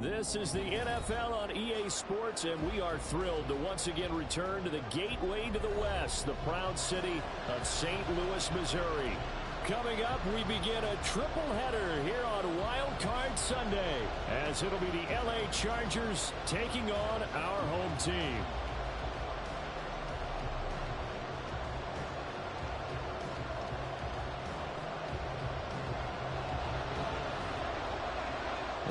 This is the NFL on EA Sports, and we are thrilled to once again return to the gateway to the West, the proud city of St. Louis, Missouri. Coming up, we begin a triple header here on Wild Card Sunday, as it'll be the LA Chargers taking on our home team.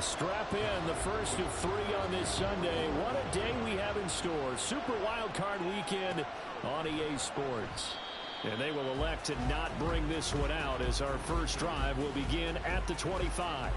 Strap in the first of 3 on this Sunday. What a day we have in store. Super Wild Card Weekend on EA Sports. And they will elect to not bring this one out as our first drive will begin at the 25.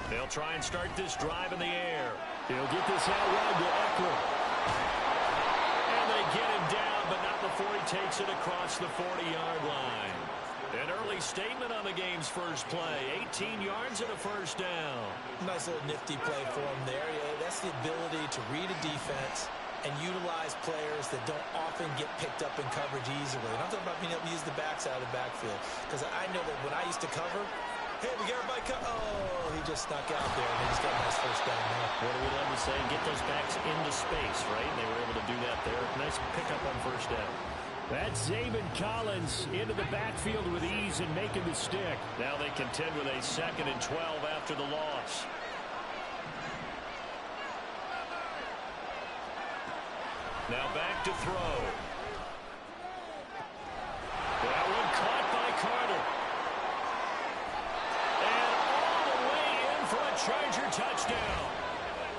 They'll try and start this drive in the air. He'll get this out wide to Eckler. And they get him down, but not before he takes it across the 40-yard line. An early statement on the game's first play. 18 yards and a first down. Nice little nifty play for him there. Yeah, that's the ability to read a defense and utilize players that don't often get picked up in coverage easily. And I'm talking about being able to use the backside of the backfield. Because I know that when I used to cover, hey, we got everybody cut. Oh, he just snuck out there, and he just got a nice first down there. What do we love to say? Get those backs into space, right? And they were able to do that there. Nice pickup on first down. That's Zaven Collins into the backfield with ease and making the stick. Now they contend with a 2nd and 12 after the loss. Now back to throw. That one caught by Carter. For a Charger touchdown.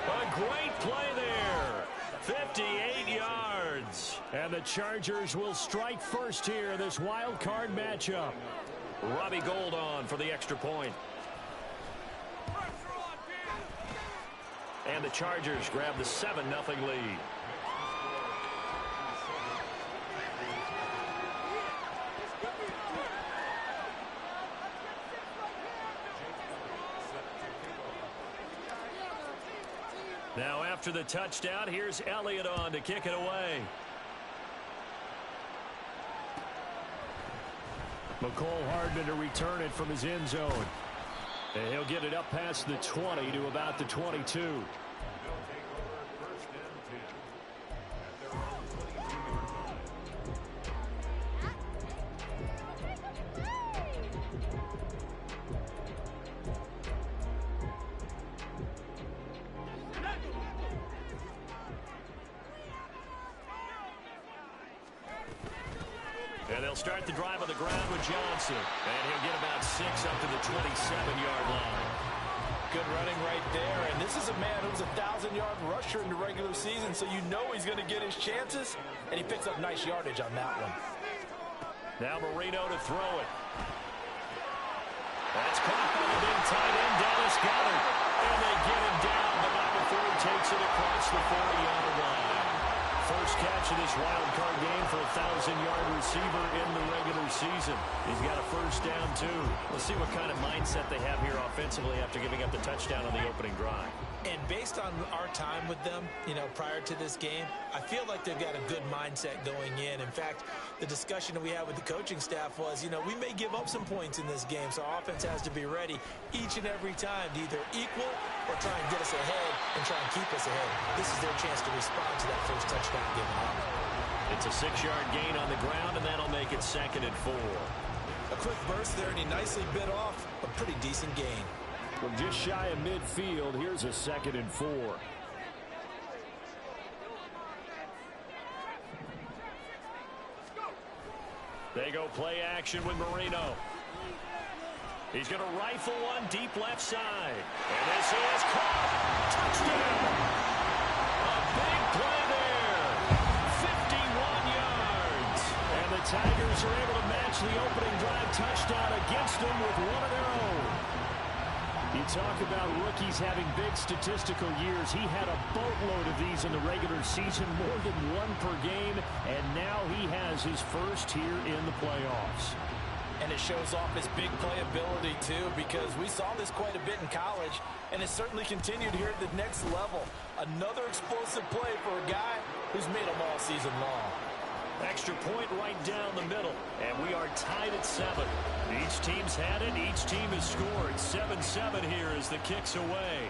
A great play there. 58 yards. And the Chargers will strike first here in this wild card matchup. Robbie Gould on for the extra point. And the Chargers grab the 7-0 lead. Now after the touchdown, here's Elliott on to kick it away. McCole Hardman to return it from his end zone. And he'll get it up past the 20 to about the 22. And they'll start the drive on the ground with Johnson. And he'll get about 6 up to the 27-yard line. Good running right there. And this is a man who's a 1,000-yard rusher in the regular season, so you know he's going to get his chances. And he picks up nice yardage on that one. Now Marino to throw it. That's caught by the big tight end, Dallas Goedert. And they get him down, but not before he takes it across the 40-yard line. First catch of this wild card game for a 1,000-yard receiver in the regular season. He's got a first down, too. Let's see what kind of mindset they have here offensively after giving up the touchdown on the opening drive. And based on our time with them, prior to this game, I feel like they've got a good mindset going in. In fact, the discussion that we had with the coaching staff was, we may give up some points in this game, so our offense has to be ready each and every time to either equal or try and get us ahead and try and keep us ahead. This is their chance to respond to that first touchdown given up. It's a 6-yard gain on the ground, and that'll make it 2nd and 4. A quick burst there, and he nicely bit off a pretty decent gain. From just shy of midfield, here's a 2nd and 4. They go play action with Marino. He's going to rifle one deep left side. And this is caught. Touchdown. A big play there. 51 yards. And the Tigers are able to match the opening drive touchdown against them with one of their own. You talk about rookies having big statistical years. He had a boatload of these in the regular season, more than one per game, and now he has his first here in the playoffs. And it shows off his big playability, too, because we saw this quite a bit in college, and it certainly continued here at the next level. Another explosive play for a guy who's made them all season long. Extra point right down the middle, and we are tied at 7. Each team's had it. Each team has scored. 7-7 here as the kick's away.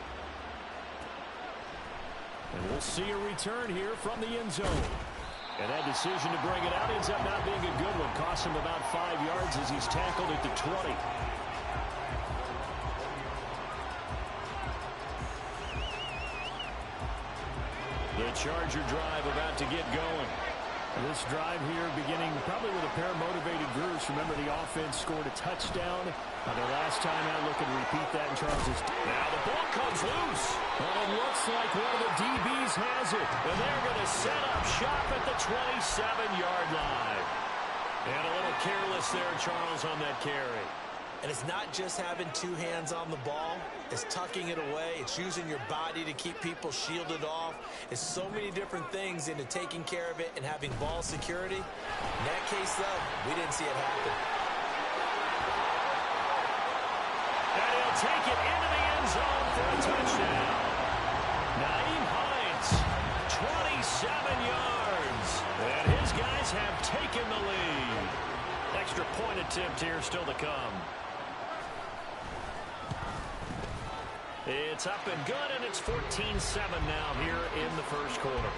And we'll see a return here from the end zone. And that decision to bring it out ends up not being a good one. Costs him about 5 yards as he's tackled at the 20. The Charger drive about to get going. This drive here beginning probably with a pair of motivated groups. Remember, the offense scored a touchdown on their last time out. Looking to repeat that in Charles's. Now the ball comes loose. And it looks like one of the DBs has it. And they're going to set up shop at the 27-yard line. And a little careless there, Charles, on that carry. And it's not just having two hands on the ball. It's tucking it away. It's using your body to keep people shielded off. It's so many different things into taking care of it and having ball security. In that case, though, we didn't see it happen. And he'll take it into the end zone for a touchdown. Naeem Hines, 27 yards. And his guys have taken the lead. Extra point attempt here still to come. It's up and good, and it's 14-7 now here in the first quarter.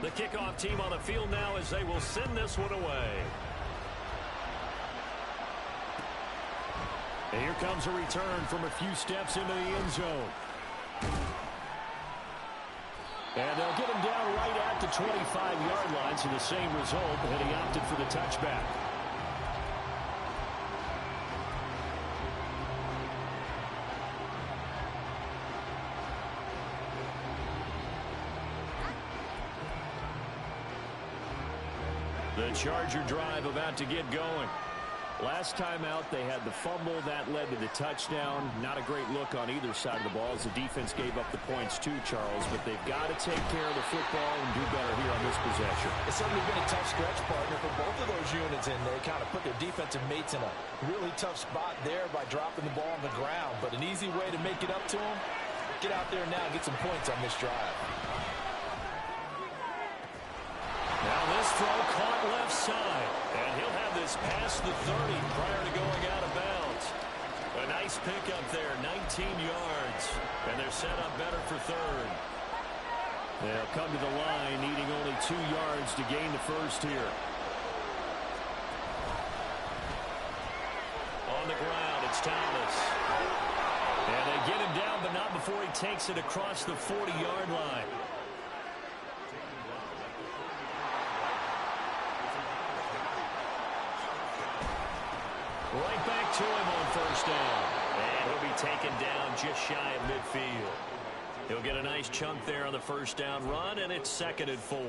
The kickoff team on the field now as they will send this one away. And here comes a return from a few steps into the end zone. And they'll get him down right at the 25-yard line, so the same result, and he opted for the touchback. The Charger drive about to get going. Last time out, they had the fumble. That led to the touchdown. Not a great look on either side of the ball as the defense gave up the points too, Charles. But they've got to take care of the football and do better here on this possession. It's certainly been a tough stretch, partner, for both of those units, and they kind of put their defensive mates in a really tough spot there by dropping the ball on the ground. But an easy way to make it up to them, get out there now and get some points on this drive. Now this throw caught left side. And he'll have this past the 30 prior to going out of bounds. A nice pickup there, 19 yards. And they're set up better for third. They'll come to the line, needing only 2 yards to gain the first here. On the ground, it's Thomas. And they get him down, but not before he takes it across the 40-yard line. Right back to him on first down. And he'll be taken down just shy of midfield. He'll get a nice chunk there on the first down run, and it's 2nd and 4.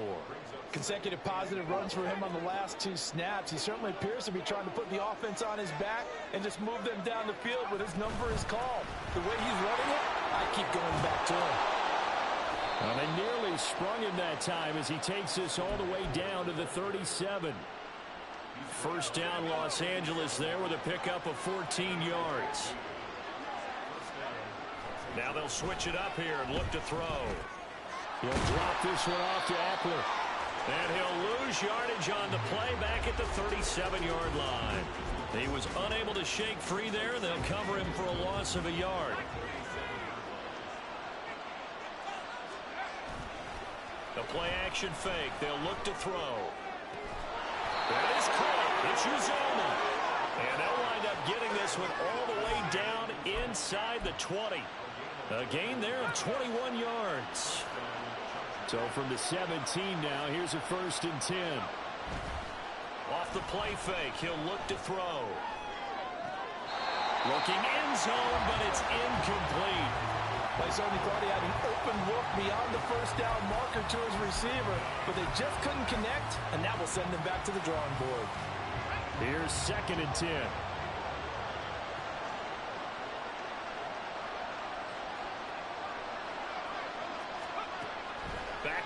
Consecutive positive runs for him on the last 2 snaps. He certainly appears to be trying to put the offense on his back and just move them down the field when his number is called. The way he's running it, I keep going back to him. Well, they nearly sprung him that time as he takes this all the way down to the 37. First down, Los Angeles there with a pickup of 14 yards. Now they'll switch it up here and look to throw. He'll drop this one off to Eckler. And he'll lose yardage on the play back at the 37-yard line. He was unable to shake free there. They'll cover him for a loss of a yard. The play action fake. They'll look to throw. That is caught. It's Uzoma. And they'll wind up getting this one all the way down inside the 20. A gain there of 21 yards. So from the 17 now, here's a 1st and 10. Off the play fake, he'll look to throw. Looking end zone, but it's incomplete. I certainly thought he had an open look beyond the first down marker to his receiver, but they just couldn't connect, and that will send them back to the drawing board. Here's 2nd and 10.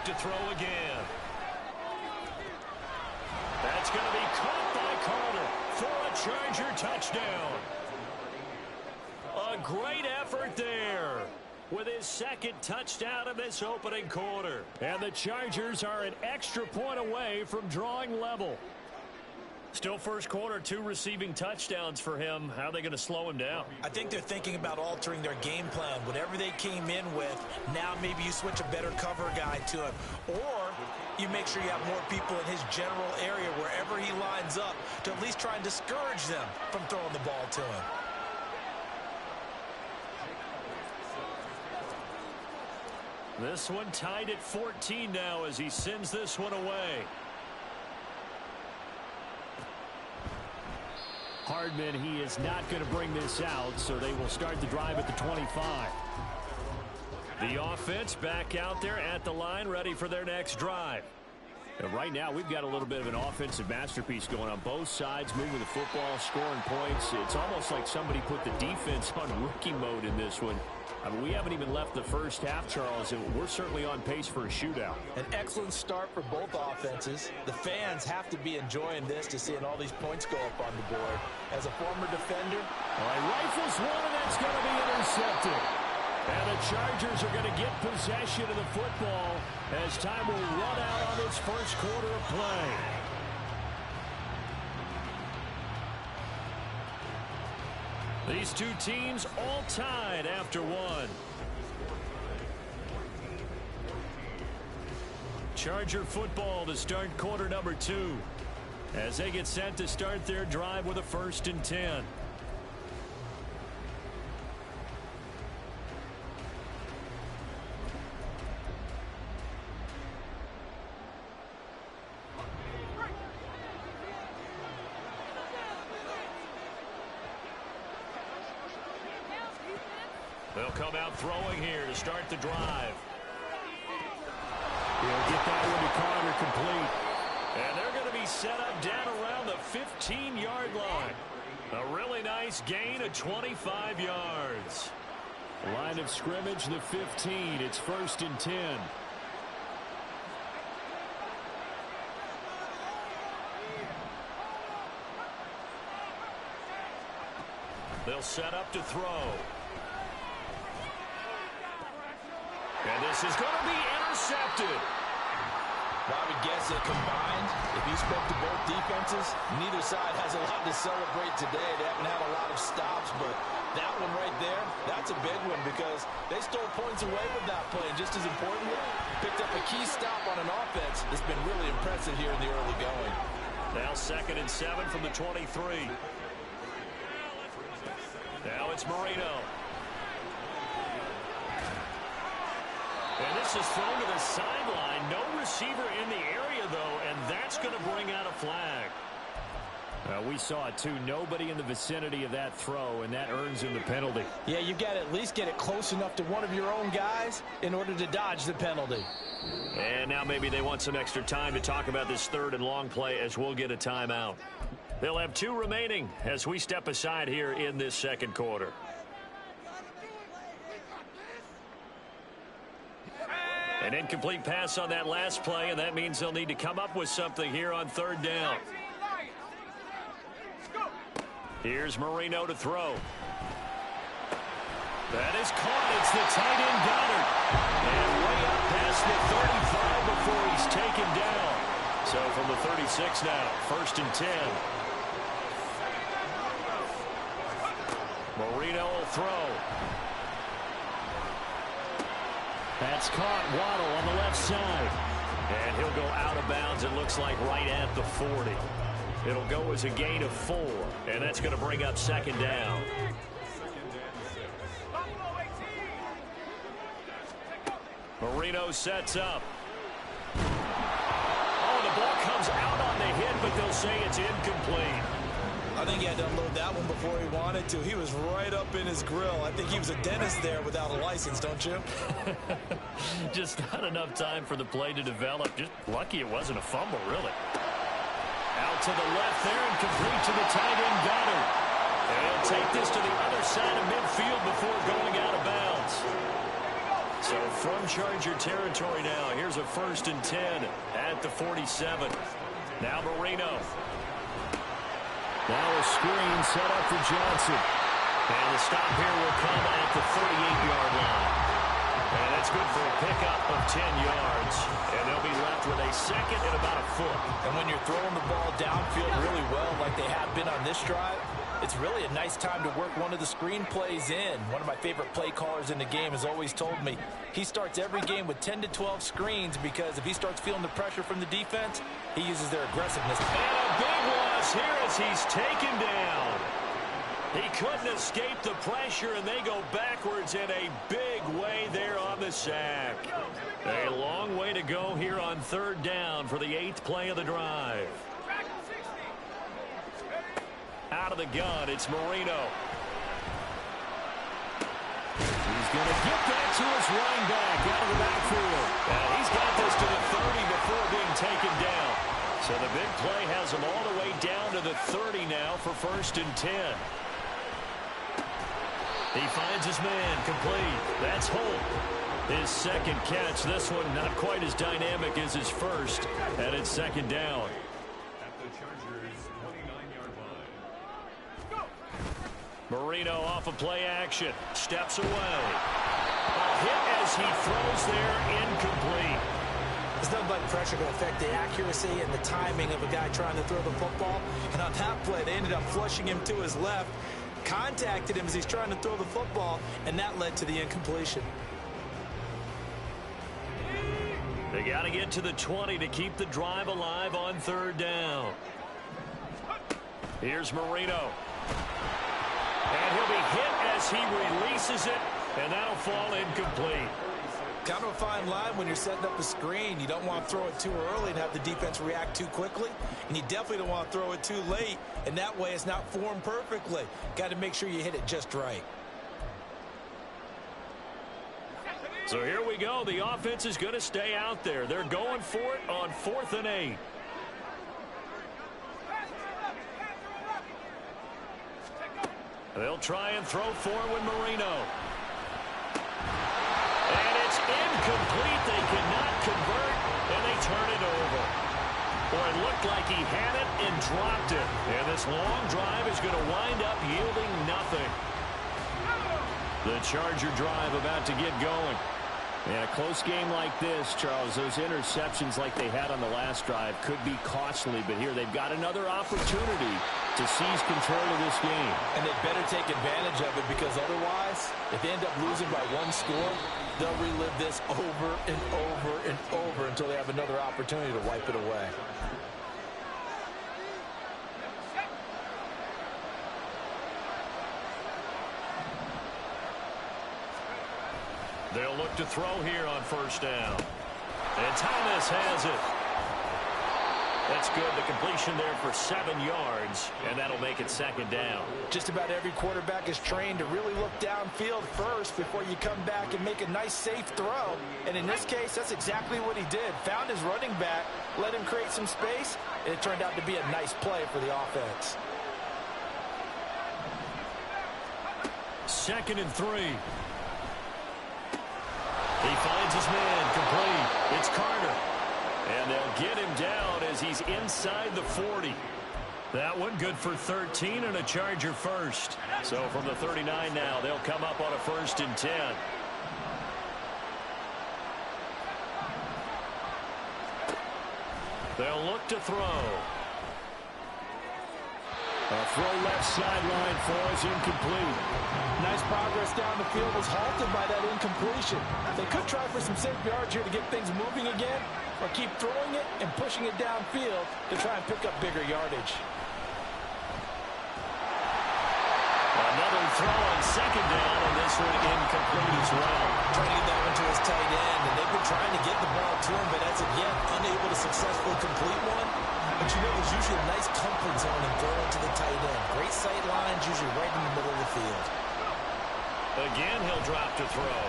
to throw again. That's going to be caught by Carter for a Charger touchdown. A great effort there with his second touchdown of this opening quarter. And the Chargers are an extra point away from drawing level. Still first quarter, 2 receiving touchdowns for him. How are they going to slow him down? I think they're thinking about altering their game plan. Whatever they came in with, now maybe you switch a better cover guy to him. Or you make sure you have more people in his general area wherever he lines up to at least try and discourage them from throwing the ball to him. This one tied at 14 now as he sends this one away. Hardman, he is not going to bring this out, so they will start the drive at the 25. The offense back out there at the line, ready for their next drive. And right now, we've got a little bit of an offensive masterpiece going on both sides, moving the football, scoring points. It's almost like somebody put the defense on rookie mode in this one. I mean, we haven't even left the first half, Charles, and we're certainly on pace for a shootout. An excellent start for both offenses. The fans have to be enjoying this to seeing all these points go up on the board. As a former defender, all right, rifles one, and that's going to be intercepted. And the Chargers are going to get possession of the football as time will run out on this first quarter of play. These two teams all tied after one. Charger football to start quarter number 2 as they get set to start their drive with a 1st and 10. They'll come out throwing here to start the drive. He'll get that one to Carter complete. And they're going to be set up down around the 15-yard line. A really nice gain of 25 yards. Line of scrimmage, the 15. It's 1st and 10. They'll set up to throw. And this is going to be intercepted. Well, I would guess that combined, if you spoke to both defenses, neither side has a lot to celebrate today. They haven't had a lot of stops, but that one right there, that's a big one because they stole points away with that play. And just as importantly, picked up a key stop on an offense that's been really impressive here in the early going. Now 2nd and 7 from the 23. Now it's Marino. And this is thrown to the sideline. No receiver in the area, though, and that's going to bring out a flag. We saw it, too. Nobody in the vicinity of that throw, and that earns him the penalty. Yeah, you've got to at least get it close enough to one of your own guys in order to dodge the penalty. And now maybe they want some extra time to talk about this 3rd and long play as we'll get a timeout. They'll have 2 remaining as we step aside here in this 2nd quarter. An incomplete pass on that last play, and that means they'll need to come up with something here on 3rd down. Here's Marino to throw. That is caught. It's the tight end Goddard. And way up past the 35 before he's taken down. So from the 36 now, 1st and 10. Marino will throw. That's caught. Waddle on the left side. And he'll go out of bounds, it looks like, right at the 40. It'll go as a gain of 4. And that's going to bring up 2nd down. Marino sets up. Oh, the ball comes out on the hit, but they'll say it's incomplete. I think he had to unload that one before he wanted to. He was right up in his grill. I think he was a dentist there without a license, don't you? Just not enough time for the play to develop. Just lucky it wasn't a fumble, really. Out to the left there and complete to the tight end Goddard. And he'll take this to the other side of midfield before going out of bounds. So from Charger territory now, here's a 1st and 10 at the 47. Now Marino. Now a screen set up for Johnson. And the stop here will come at the 38-yard line. And that's good for a pickup of 10 yards. And they'll be left with a second and about a foot. And when you're throwing the ball downfield really well like they have been on this drive, it's really a nice time to work one of the screen plays in. One of my favorite play callers in the game has always told me he starts every game with 10 to 12 screens because if he starts feeling the pressure from the defense, he uses their aggressiveness. And a big loss here as he's taken down. He couldn't escape the pressure, and they go backwards in a big way there on the sack. A long way to go here on 3rd down for the 8th play of the drive. Out of the gun, it's Marino. He's going to get that to his running back out of the backfield. And he's got this to the 30 before being taken down. So the big play has him all the way down to the 30 now for 1st and 10. He finds his man complete. That's Holt. His 2nd catch. This one not quite as dynamic as his first. And it's 2nd down. Marino off of play action. Steps away. A hit as he throws there, incomplete. There's nothing but pressure to affect the accuracy and the timing of a guy trying to throw the football. And on that play, they ended up flushing him to his left, contacted him as he's trying to throw the football, and that led to the incompletion. They got to get to the 20 to keep the drive alive on 3rd down. Here's Marino. And he'll be hit as he releases it, and that'll fall incomplete. Kind of a fine line when you're setting up a screen. You don't want to throw it too early and have the defense react too quickly, and you definitely don't want to throw it too late, and that way it's not formed perfectly. Got to make sure you hit it just right. So here we go. The offense is going to stay out there. They're going for it on 4th and 8. They'll try and throw forward Marino. And it's incomplete. They cannot convert, and they turn it over. Boy, it looked like he had it and dropped it. And this long drive is going to wind up yielding nothing. The Charger drive about to get going. And a close game like this, Charles, those interceptions like they had on the last drive could be costly. But here they've got another opportunity to seize control of this game. And they better take advantage of it because otherwise, if they end up losing by 1 score, they'll relive this over and over and over until they have another opportunity to wipe it away. They'll look to throw here on 1st down. And Thomas has it. That's good. The completion there for 7 yards, and that'll make it 2nd down. Just about every quarterback is trained to really look downfield first before you come back and make a nice, safe throw. And in this case, that's exactly what he did. Found his running back, let him create some space, and it turned out to be a nice play for the offense. 2nd and 3. He finds his man complete. It's Carter. And they'll get him down as he's inside the 40. That one good for 13 and a Charger first. So from the 39 now, they'll come up on a 1st and 10. They'll look to throw. A throw left sideline falls incomplete. Nice progress down the field was halted by that incompletion. They could try for some safe yards here to get things moving again, or keep throwing it and pushing it downfield to try and pick up bigger yardage. Another throw on 2nd down, and this one incomplete as well. Trying to get that one to his tight end, and they've been trying to get the ball to him, but as of yet, unable to successfully complete one. But you know, there's usually a nice comfort zone in throwing to the tight end. Great sight lines, usually right in the middle of the field. Again, he'll drop to throw.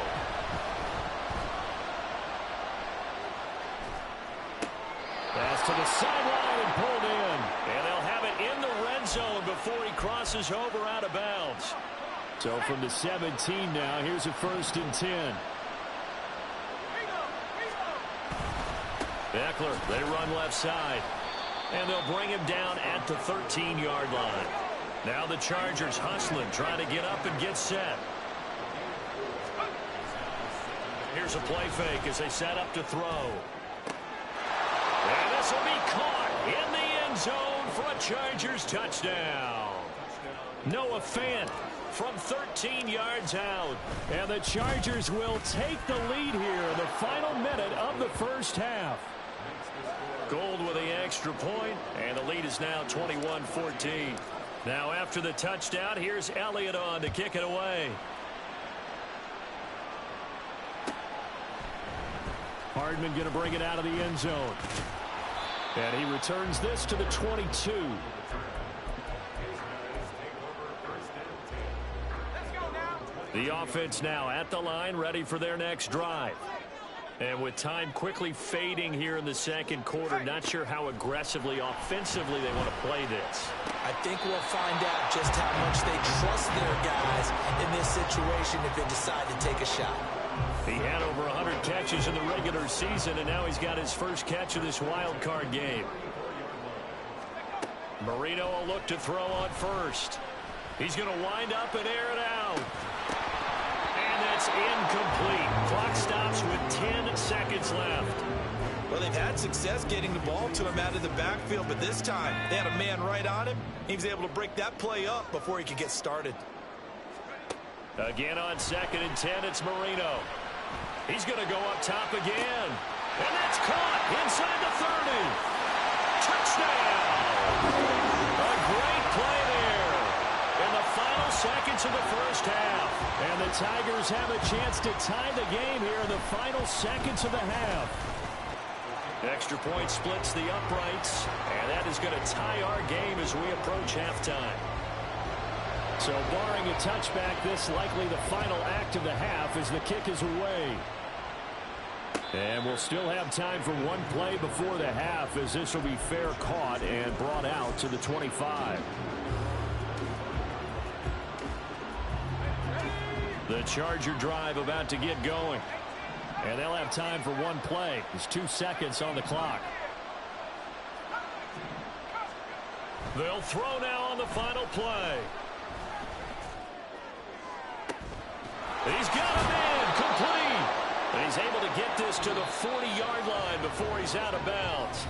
Pass to the sideline and pulled in. And they'll have it in the red zone before he crosses over out of bounds. So from the 17 now, here's a 1st and 10. Eckler, they run left side. And they'll bring him down at the 13-yard line. Now the Chargers hustling, trying to get up and get set. Here's a play fake as they set up to throw. And this will be caught in the end zone for a Chargers touchdown. Noah Fant from 13 yards out. And the Chargers will take the lead here in the final minute of the first half. Gold with the extra point, and the lead is now 21-14. Now after the touchdown, here's Elliott on to kick it away. Hardman going to bring it out of the end zone. And he returns this to the 22. The offense now at the line, ready for their next drive. And with time quickly fading here in the second quarter, not sure how aggressively, offensively they want to play this. I think we'll find out just how much they trust their guys in this situation if they decide to take a shot. He had over 100 catches in the regular season, and now he's got his first catch of this wild card game. Marino will look to throw on first. He's going to wind up and air it out. And that's incomplete. Clock stops with 10 seconds left. Well, they've had success getting the ball to him out of the backfield, but this time they had a man right on him. He was able to break that play up before he could get started. Again on 2nd and 10, it's Marino. He's going to go up top again. And that's caught inside the 30. Touchdown! A great play there in the final seconds of the first half. And the Tigers have a chance to tie the game here in the final seconds of the half. Extra point splits the uprights, and that is going to tie our game as we approach halftime. So barring a touchback, this likely the final act of the half as the kick is away. And we'll still have time for one play before the half as this will be fair caught and brought out to the 25. The Charger drive about to get going. And they'll have time for one play. There's 2 seconds on the clock. They'll throw now on the final play. He's got him in, complete. And he's able to get this to the 40-yard line before he's out of bounds.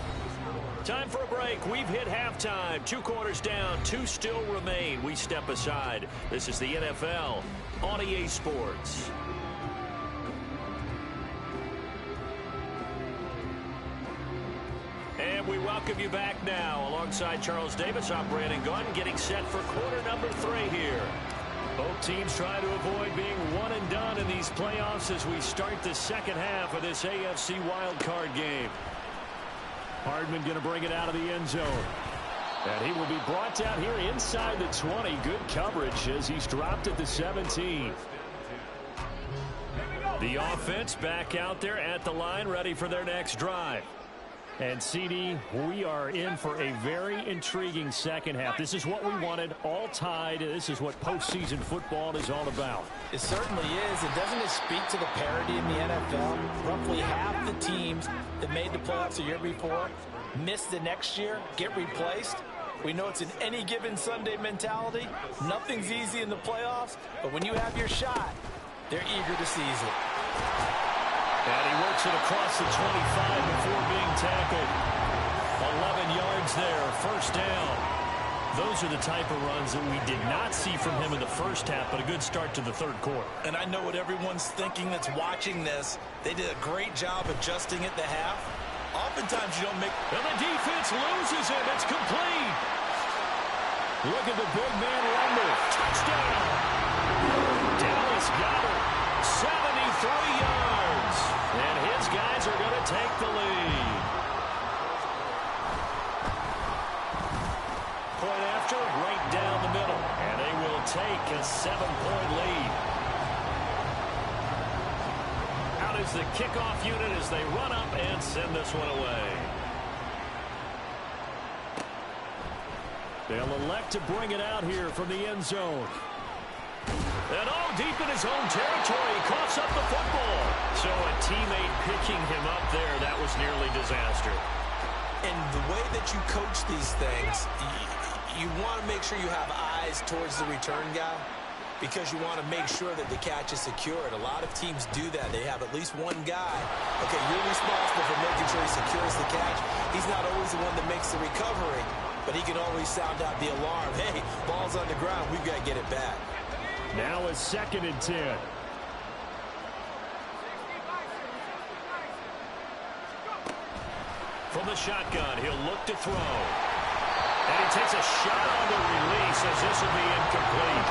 Time for a break. We've hit halftime. 2 quarters down, 2 still remain. We step aside. This is the NFL on EA Sports. And we welcome you back now. Alongside Charles Davis, I'm Brandon Gunn, getting set for quarter number 3 here. Both teams try to avoid being one and done in these playoffs as we start the second half of this AFC wildcard game. Hardman going to bring it out of the end zone. And he will be brought down here inside the 20. Good coverage as he's dropped at the 17. The offense back out there at the line, ready for their next drive. And, CD, we are in for a very intriguing second half. This is what we wanted, all tied. This is what postseason football is all about. It certainly is. And doesn't it speak to the parity in the NFL? Roughly half the teams that made the playoffs the year before miss the next year, get replaced. We know it's an any given Sunday mentality. Nothing's easy in the playoffs, but when you have your shot, they're eager to seize it. And he works it across the 25 before being tackled. 11 yards there, first down. Those are the type of runs that we did not see from him in the first half, but a good start to the third quarter. And I know what everyone's thinking that's watching this. They did a great job adjusting at the half. Oftentimes you don't make... And the defense loses him. It's complete. Look at the big man rumble. Touchdown. Dallas Goedert, 73 yards. And his guys are going to take the lead. Point after, right down the middle. And they will take a 7-point lead. Out is the kickoff unit as they run up and send this one away. They'll elect to bring it out here from the end zone. And all deep in his own territory, he coughs up the football. So a teammate picking him up there, that was nearly disaster. And the way that you coach these things, you want to make sure you have eyes towards the return guy because you want to make sure that the catch is secured. A lot of teams do that. They have at least one guy. Okay, you're responsible for making sure he secures the catch. He's not always the one that makes the recovery, but he can always sound out the alarm. Hey, ball's on the ground. We've got to get it back. Now a 2nd and 10. From the shotgun, he'll look to throw. And he takes a shot on the release as this will be incomplete.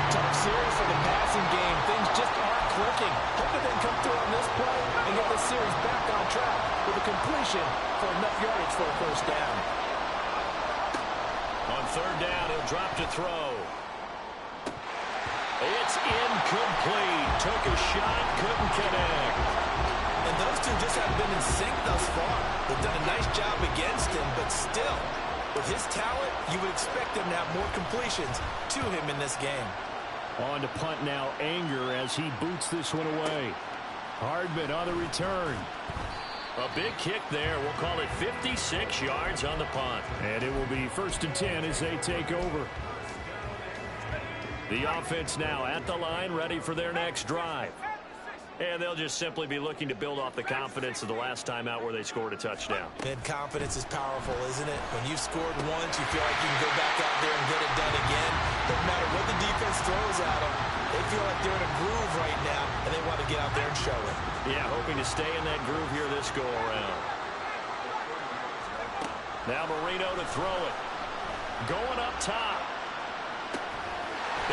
Tough series for the passing game. Things just aren't clicking. Hope they can come through on this play and get the series back on track with a completion for enough yardage for a first down. On 3rd down, he'll drop to throw. It's incomplete. Took a shot, couldn't connect. And those two just haven't been in sync thus far. They've done a nice job against him, but still, with his talent, you would expect him to have more completions to him in this game. On to punt now, Anger as he boots this one away. Hardman on the return. A big kick there. We'll call it 56 yards on the punt. And it will be 1st and 10 as they take over. The offense now at the line, ready for their next drive. And they'll just simply be looking to build off the confidence of the last time out where they scored a touchdown. And confidence is powerful, isn't it? When you've scored once, you feel like you can go back out there and get it done again. Doesn't matter what the defense throws at them. They feel like they're in a groove right now, and they want to get out there and show it. Yeah, hoping to stay in that groove here this go-around. Now Marino to throw it. Going up top.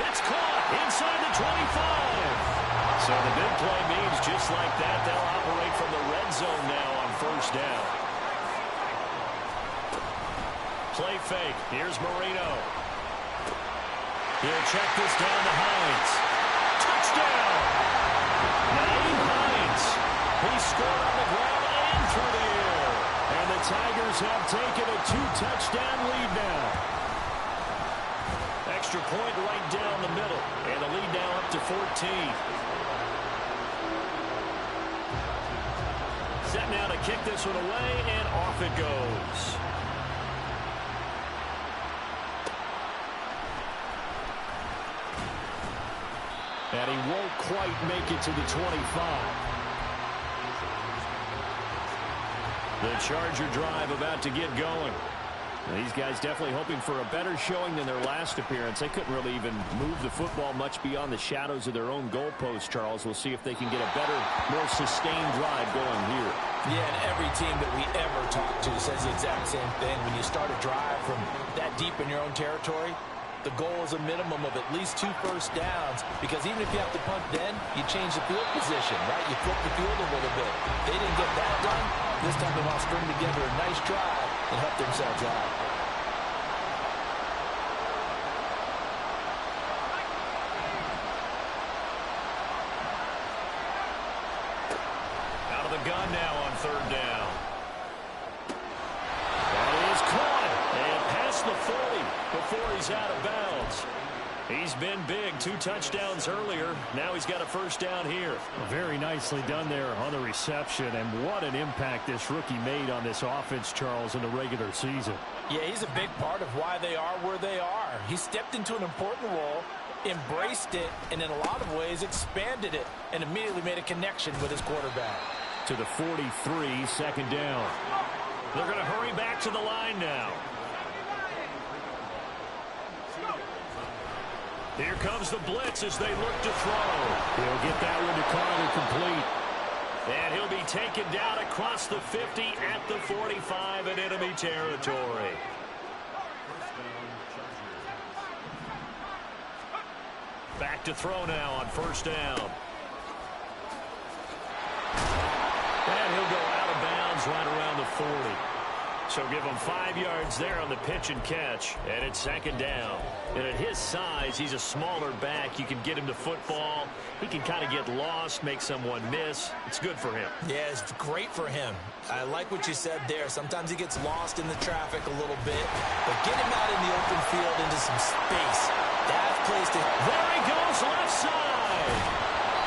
It's caught inside the 25. So the big play means just like that, they'll operate from the red zone now on 1st down. Play fake. Here's Marino. He'll check this down to Hines. Touchdown! Naeem Hines. He scored on the ground and through the air. And the Tigers have taken a 2-touchdown lead now. Extra point right down the middle. And the lead now up to 14. Set now to kick this one away, and off it goes. And he won't quite make it to the 25. The Charger drive about to get going. These guys definitely hoping for a better showing than their last appearance. They couldn't really even move the football much beyond the shadows of their own goalpost, Charles. We'll see if they can get a better, more sustained drive going here. Yeah, and every team that we ever talk to says the exact same thing. When you start a drive from that deep in your own territory, the goal is a minimum of at least 2 first downs, because even if you have to punt then, you change the field position, right? You flip the field a little bit. They didn't get that done. This time they want to string together a nice drive and help themselves out. Out of the gun now on 3rd down. That is caught and past the 40 before he's out of bounds. He's been big, 2 touchdowns earlier. Now he's got a first down here. Very nicely done there on the reception, and what an impact this rookie made on this offense, Charles, in the regular season. Yeah, he's a big part of why they are where they are. He stepped into an important role, embraced it, and in a lot of ways expanded it, and immediately made a connection with his quarterback. To the 43, 2nd down. They're going to hurry back to the line now. Here comes the blitz as they look to throw. He'll get that one to Carter complete. And he'll be taken down across the 50 at the 45 in enemy territory. Back to throw now on 1st down. And he'll go out of bounds right around the 40. So give him 5 yards there on the pitch and catch. And it's 2nd down. And at his size, he's a smaller back. You can get him to football. He can kind of get lost, make someone miss. It's good for him. Yeah, it's great for him. I like what you said there. Sometimes he gets lost in the traffic a little bit. But get him out in the open field into some space. That's placed it. There he goes, left side.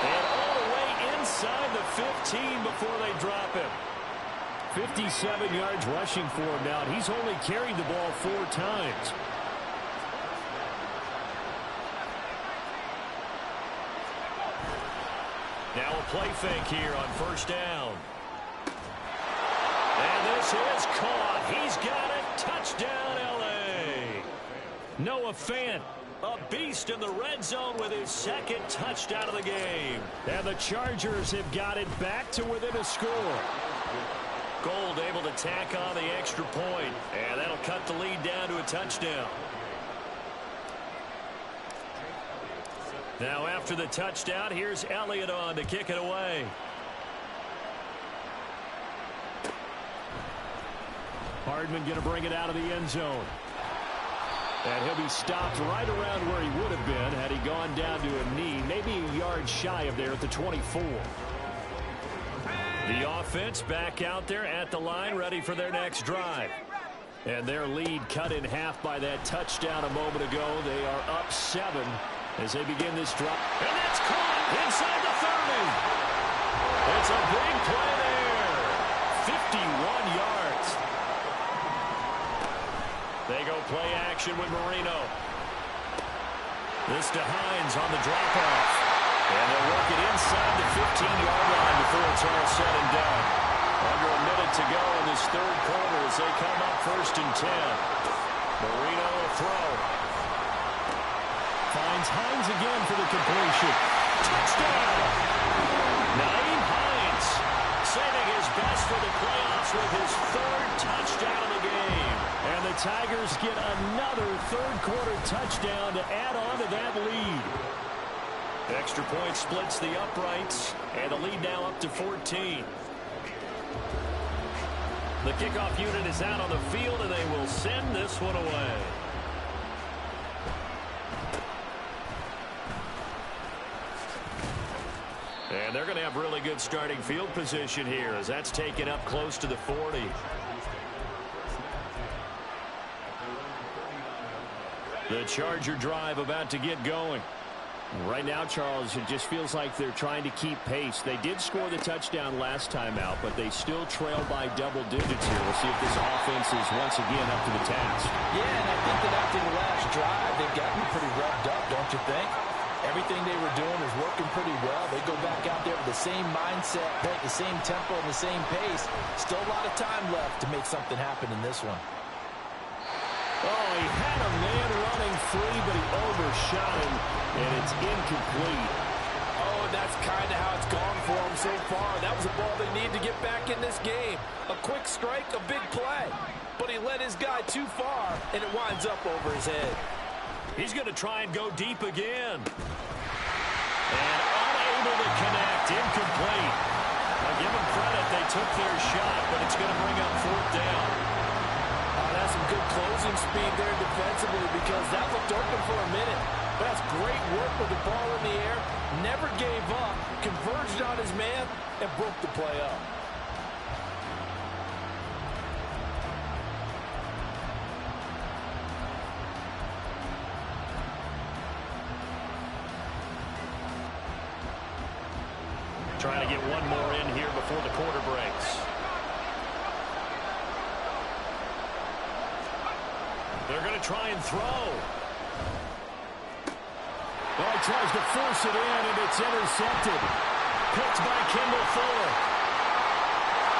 And all the way inside the 15 before they drop him. 57 yards rushing for him now. He's only carried the ball 4 times. Now a play fake here on first down. And this is caught. He's got it. Touchdown, L.A. Noah Fant, a beast in the red zone with his second touchdown of the game. And the Chargers have got it back to within a score. Gold able to tack on the extra point, and that'll cut the lead down to a touchdown. Now after the touchdown, here's Elliott on to kick it away. Hardman going to bring it out of the end zone. And he'll be stopped right around where he would have been had he gone down to a knee, maybe a yard shy of there at the 24. The offense back out there at the line, ready for their next drive. And their lead cut in half by that touchdown a moment ago. They are up 7 as they begin this drive. And that's caught inside the 30. It's a big play there. 51 yards. They go play action with Marino. This to Hines on the drop-off. And they'll work it inside the 15-yard line before it's all said and done. Under a minute to go in this third quarter as they come up 1st and 10. Marino will throw. Finds Hines again for the completion. Touchdown! Naeem Hines saving his best for the playoffs with his 3rd touchdown of the game. And the Tigers get another third-quarter touchdown to add on to that lead. Extra point splits the uprights, and the lead now up to 14. The kickoff unit is out on the field, and they will send this one away. And they're going to have really good starting field position here as that's taken up close to the 40. The Charger drive about to get going. Right now, Charles, it just feels like they're trying to keep pace. They did score the touchdown last time out, but they still trail by double digits here. We'll see if this offense is once again up to the task. Yeah, and I think that after the last drive, they've gotten pretty revved up, don't you think? Everything they were doing is working pretty well. They go back out there with the same mindset, the same tempo, and the same pace. Still a lot of time left to make something happen in this one. Oh, he had a man running free, but he overshot him, and it's incomplete. Oh, and that's kind of how it's gone for him so far. That was a ball they need to get back in this game. A quick strike, a big play. But he led his guy too far, and it winds up over his head. He's going to try and go deep again. And unable to connect, incomplete. I'll give them credit, they took their shot, but it's going to bring up 4th down. That's some good closing speed there defensively because that looked open for a minute. But that's great work with the ball in the air. Never gave up, converged on his man, and broke the play up. Trying to get one more in here before the quarter breaks. They're going to try and throw. Well, he tries to force it in, and it's intercepted. Picked by Kendall Fuller.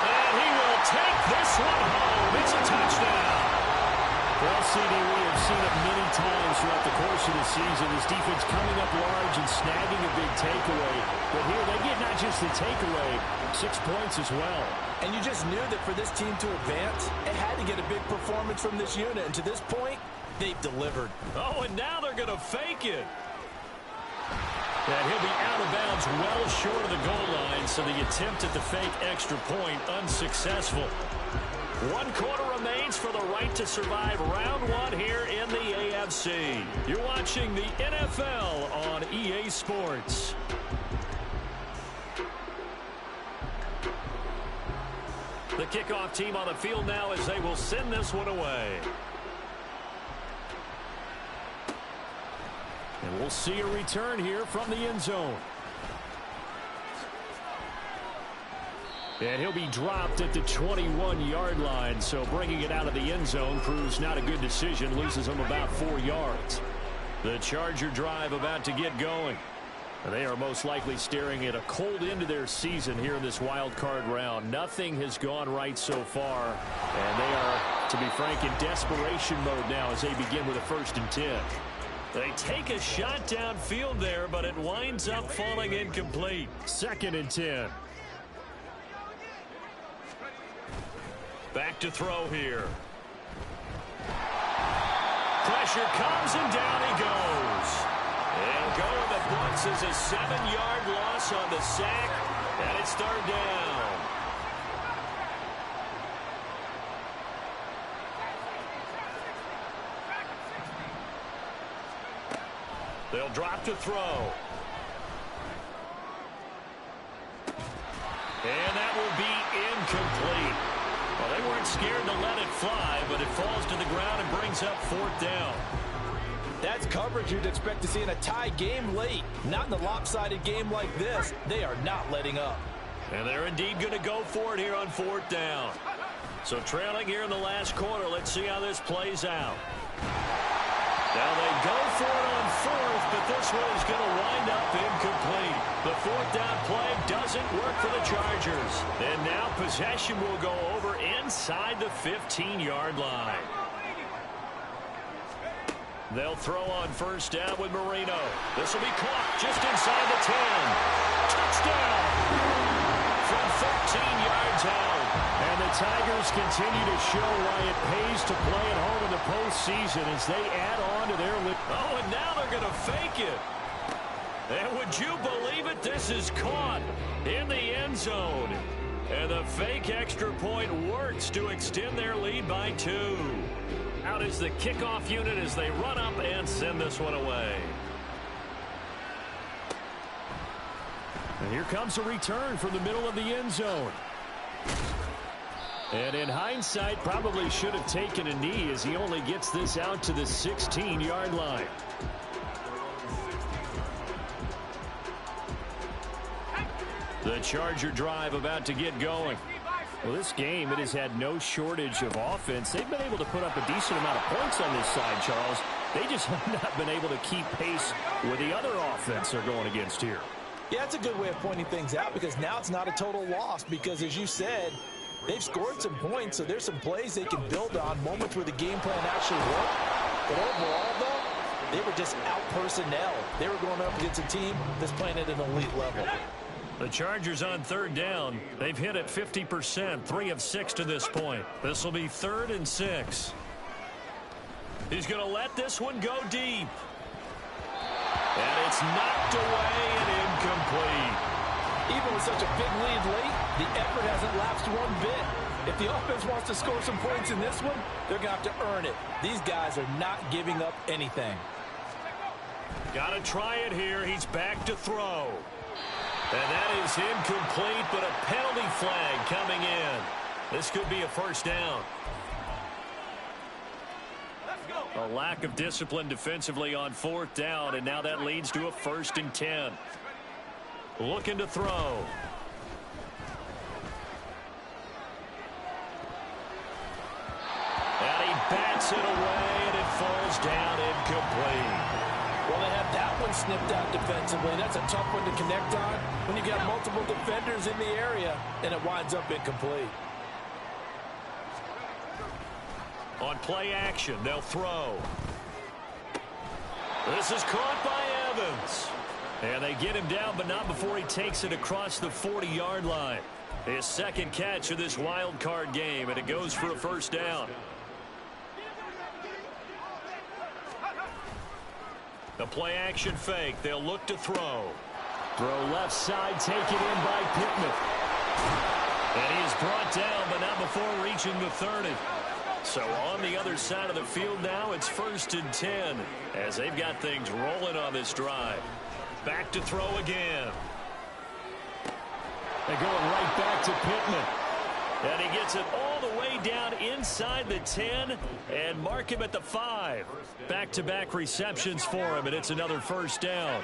And he will take this one home. It's a touchdown. Well, CD, we have seen it many times throughout the course of the season. This defense coming up large and snagging a big takeaway. But here they get not just the takeaway, 6 points as well. And you just knew that for this team to advance, it had to get a big performance from this unit. And to this point, they've delivered. Oh, and now they're going to fake it. And he'll be out of bounds well short of the goal line, so the attempt at the fake extra point unsuccessful. 1 quarter remains for the right to survive round 1 here in the AFC. You're watching the NFL on EA Sports. The kickoff team on the field now as they will send this one away. And we'll see a return here from the end zone. And he'll be dropped at the 21-yard line. So bringing it out of the end zone proves not a good decision. Loses him about 4 yards. The Charger drive about to get going. They are most likely staring at a cold end to their season here in this wild card round. Nothing has gone right so far. And they are, to be frank, in desperation mode now as they begin with a 1st and 10. They take a shot downfield there, but it winds up falling incomplete. 2nd and 10. Back to throw here. Pressure comes and down he goes. And go in the books is a 7-yard loss on the sack, and it's 3rd down. They'll drop to throw. And that will be incomplete. Well, they weren't scared to let it fly, but it falls to the ground and brings up 4th down. That's coverage you'd expect to see in a tie game late. Not in a lopsided game like this. They are not letting up. And they're indeed going to go for it here on 4th down. So trailing here in the last quarter, let's see how this plays out. Now they go for it on 4th, but this one is going to wind up incomplete. The 4th down play doesn't work for the Chargers. And now possession will go over inside the 15-yard line. They'll throw on 1st down with Marino. This will be caught just inside the 10. Touchdown! From 13 yards out. And the Tigers continue to show why it pays to play at home in the postseason as they add on to their lead. Oh, and now they're going to fake it. And would you believe it? This is caught in the end zone. And the fake extra point works to extend their lead by 2. Out is the kickoff unit as they run up and send this one away. And here comes a return from the middle of the end zone. And in hindsight, probably should have taken a knee as he only gets this out to the 16-yard line. The Charger drive about to get going. Well, this game, it has had no shortage of offense. They've been able to put up a decent amount of points on this side, Charles. They just have not been able to keep pace with the other offense they're going against here. Yeah, that's a good way of pointing things out because now it's not a total loss because, as you said, they've scored some points, so there's some plays they can build on, moments where the game plan actually worked. But overall, though, they were just out-personnel. They were going up against a team that's playing at an elite level. The Chargers on 3rd down. They've hit it 50%, 3 of 6 to this point. This will be 3rd and 6. He's going to let this one go deep. And it's knocked away and incomplete. Even with such a big lead late, the effort hasn't lapsed one bit. If the offense wants to score some points in this one, they're going to have to earn it. These guys are not giving up anything. Got to try it here. He's back to throw. And that is incomplete, but a penalty flag coming in. This could be a 1st down. A lack of discipline defensively on 4th down, and now that leads to a 1st and 10. Looking to throw. And he bats it away, and it falls down incomplete. Well, they have that one snipped out defensively. That's a tough one to connect on when you got multiple defenders in the area, and it winds up incomplete. On play action, they'll throw. This is caught by Evans. And they get him down, but not before he takes it across the 40-yard line. His 2nd catch of this wild card game, and it goes for a 1st down. The play action fake. They'll look to throw. Throw left side, taken in by Pittman. And he is brought down, but not before reaching the 30. So on the other side of the field now, it's 1st and 10 as they've got things rolling on this drive. Back to throw again. They're going right back to Pittman. And he gets it all the way down inside the 10 and mark him at the 5. Back-to-back receptions for him, and it's another first down.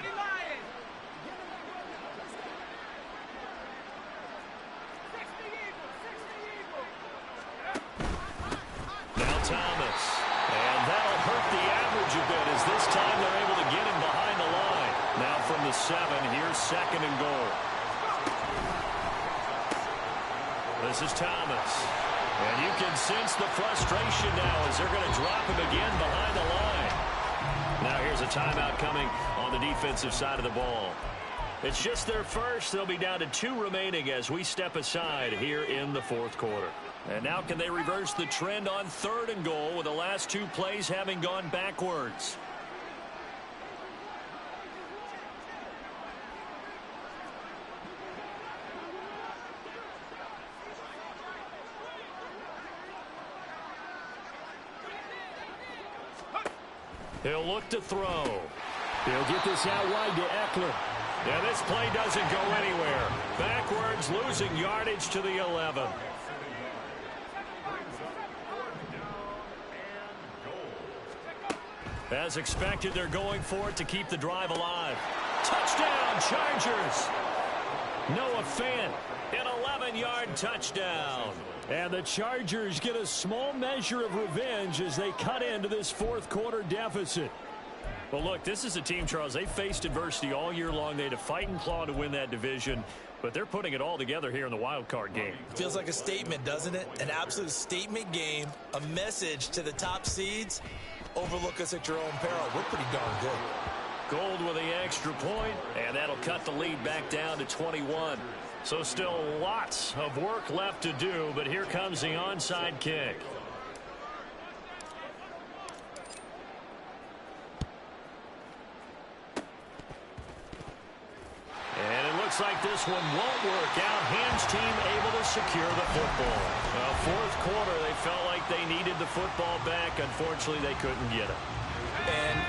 Now Thomas. And that'll hurt the average a bit as this time they're able to get him behind the line. Now from the 7, here's 2nd and goal. This is Thomas. And you can sense the frustration now as they're going to drop him again behind the line. Now here's a timeout coming on the defensive side of the ball. It's just their first. They'll be down to 2 remaining as we step aside here in the 4th quarter. And now can they reverse the trend on 3rd and goal with the last 2 plays having gone backwards? He'll look to throw. He'll get this out wide to Eckler. Yeah, this play doesn't go anywhere. Backwards, losing yardage to the 11. As expected, they're going for it to keep the drive alive. Touchdown, Chargers! Noah Fant, an 11-yard touchdown. And the Chargers get a small measure of revenge as they cut into this 4th quarter deficit. Well, look, this is a team, Charles. They faced adversity all year long. They had to fight and claw to win that division, but they're putting it all together here in the wild card game. Feels like a statement, doesn't it? An absolute statement game, a message to the top seeds. Overlook us at your own peril. We're pretty darn good. Gold with the extra point, and that'll cut the lead back down to 21. So still lots of work left to do, but here comes the onside kick. And it looks like this one won't work out. Ham's team able to secure the football. Well, 4th quarter, they felt like they needed the football back. Unfortunately, they couldn't get it. And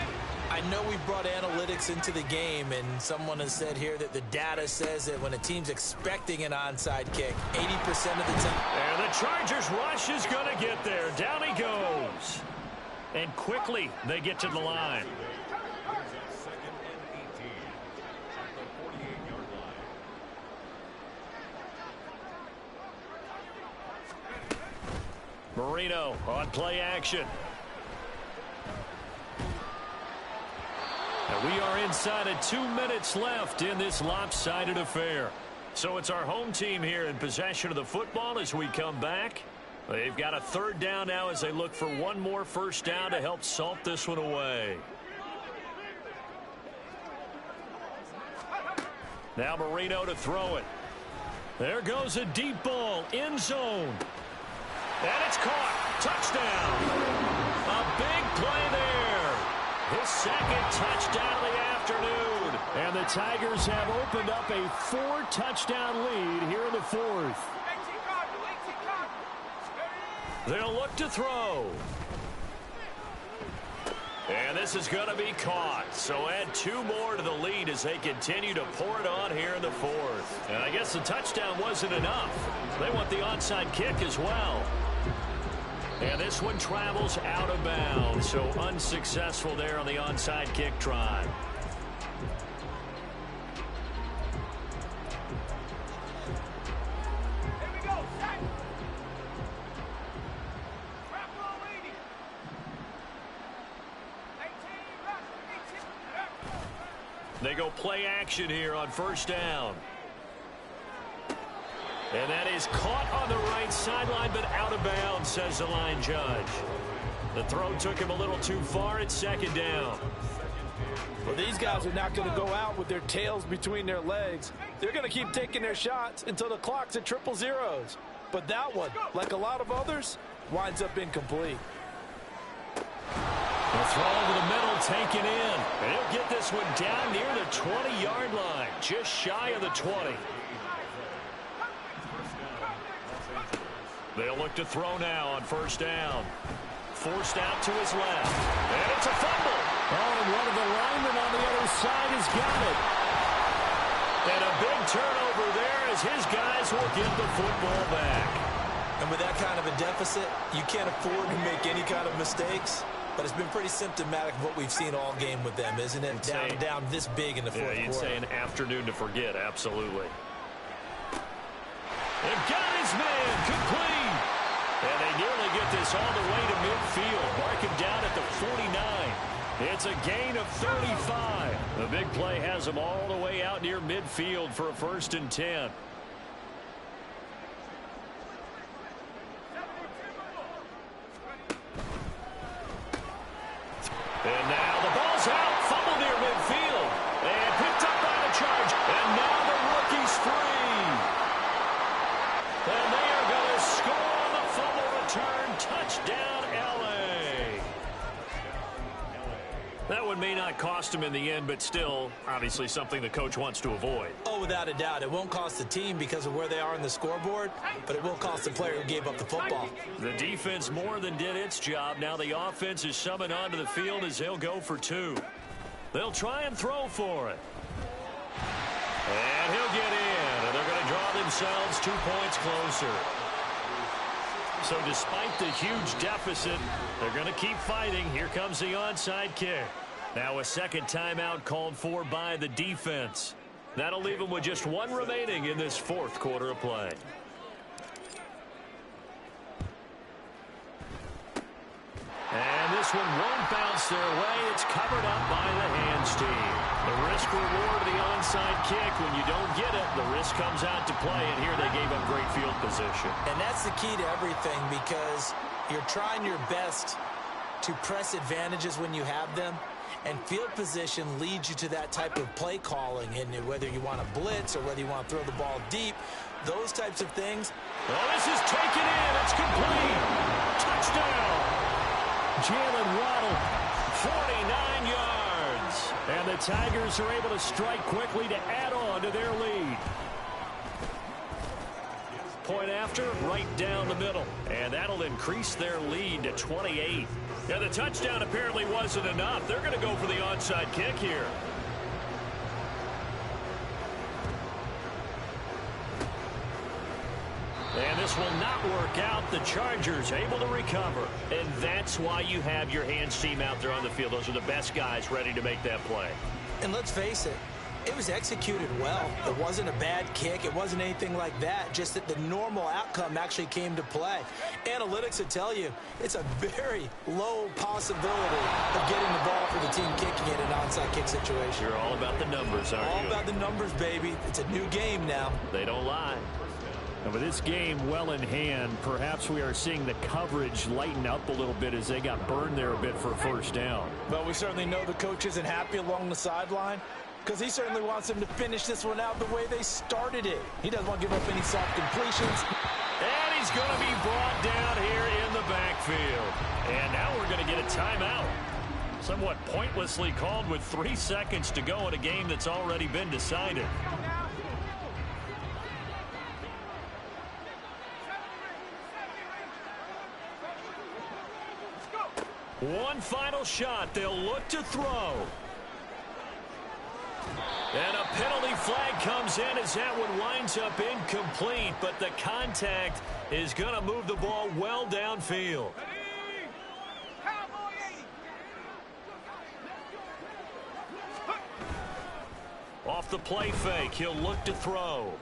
I know we brought analytics into the game, and someone has said here that the data says that when a team's expecting an onside kick, 80% of the time. And the Chargers rush is going to get there. Down he goes. And quickly, they get to the line. Marino on play action. And we are inside of 2 minutes left in this lopsided affair. So it's our home team here in possession of the football as we come back. They've got a 3rd down now as they look for one more first down to help salt this one away. Now Marino to throw it. There goes a deep ball, end zone. And it's caught. Touchdown. A big play there. His 2nd touchdown of the afternoon. And the Tigers have opened up a 4-touchdown lead here in the 4th. They'll look to throw. And this is going to be caught. So add 2 more to the lead as they continue to pour it on here in the 4th. And I guess the touchdown wasn't enough. They want the onside kick as well. And this one travels out of bounds. So unsuccessful there on the onside kick try. They go play action here on first down. And that is caught on the right sideline, but out of bounds, says the line judge. The throw took him a little too far. It's 2nd down. Well, these guys are not going to go out with their tails between their legs. They're going to keep taking their shots until the clock's at 000. But that one, like a lot of others, winds up incomplete. The throw over the middle taken in. And he'll get this one down near the 20-yard line, just shy of the 20. They'll look to throw now on first down. Forced out to his left. And it's a fumble. Oh, and one of the linemen on the other side has got it. And a big turnover there as his guys will get the football back. And with that kind of a deficit, you can't afford to make any kind of mistakes. But it's been pretty symptomatic of what we've seen all game with them, isn't it? Down this big in the fourth quarter. You'd say an afternoon to forget, absolutely. They've got his man complete. And they nearly get this all the way to midfield. Mark him down at the 49. It's a gain of 35. The big play has them all the way out near midfield for a 1st and 10. And now the ball's out. Fumble near midfield. And picked up by the Charge. And now the rookie's free. And they are going to score on the fumble return. Touchdown, L.A. That one may not cost him in the end, but still, obviously something the coach wants to avoid. Oh, without a doubt. It won't cost the team because of where they are in the scoreboard, but it will cost the player who gave up the football. The defense more than did its job. Now the offense is summoned onto the field as they'll go for 2. They'll try and throw for it. And he'll get in, and they're going to draw themselves 2 points closer. So despite the huge deficit, they're going to keep fighting. Here comes the onside kick. Now a second timeout called for by the defense. That'll leave them with just 1 remaining in this 4th quarter of play. And this one won't bounce their way. It's covered up by the hands team. The risk reward of the onside kick. When you don't get it, the risk comes out to play. And here they gave up great field position. And that's the key to everything, because you're trying your best to press advantages when you have them. And field position leads you to that type of play calling. And whether you want to blitz or whether you want to throw the ball deep, those types of things. Well, this is taken in. It's complete. Touchdown. Jalen Waddle, 49 yards. And the Tigers are able to strike quickly to add on to their lead. Point after, right down the middle. And that'll increase their lead to 28. Yeah, the touchdown apparently wasn't enough. They're going to go for the onside kick here. And this will not work out. The Chargers able to recover. And that's why you have your hands team out there on the field. Those are the best guys ready to make that play. And let's face it, it was executed well. It wasn't a bad kick. It wasn't anything like that. Just that the normal outcome actually came to play. Analytics would tell you it's a very low possibility of getting the ball for the team kicking it in an onside kick situation. You're all about the numbers, aren't you? All about the numbers, baby. It's a new game now. They don't lie. And with this game well in hand, perhaps we are seeing the coverage lighten up a little bit as they got burned there a bit for a 1st down. But we certainly know the coach isn't happy along the sideline, because he certainly wants them to finish this one out the way they started it. He doesn't want to give up any soft completions. And he's going to be brought down here in the backfield. And now we're going to get a timeout. Somewhat pointlessly called with 3 seconds to go in a game that's already been decided. One final shot. They'll look to throw. And a penalty flag comes in as that one winds up incomplete. But the contact is going to move the ball well downfield. Off the play fake, he'll look to throw.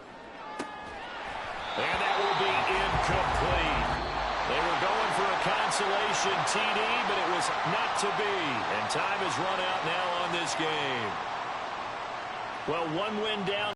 And that will be incomplete. They were going for a consolation TD, but it was not to be. And time has run out now on this game. Well, one win down.